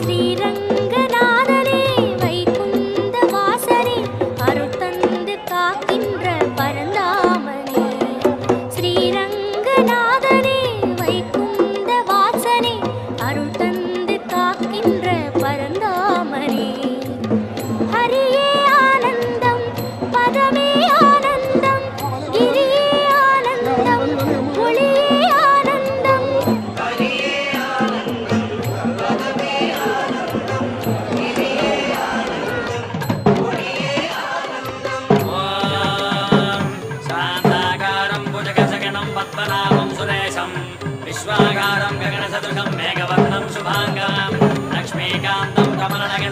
ஸ்ரீரங்கநாதனே வைகுந்த வாசனே அருள் தந்து காக்கின்ற பரந்தாமனே ஸ்ரீரங்கநாதனே வைகுந்த வாசனே அருள் தந்து காக்கின்ற பரந்தாமனே ஹரியே ஆனந்தம் பதமே ஆனந்தம் கிரியே ஆனந்தம் ஒளியே ஆனந்தம் शान्ताकारं भुजगशगनं पद्मनाभं सुरेशं विश्वाकारं गगनसदृशं मेघवर्णं शुभाङ्गं लक्ष्मीकान्तं कमलनयनं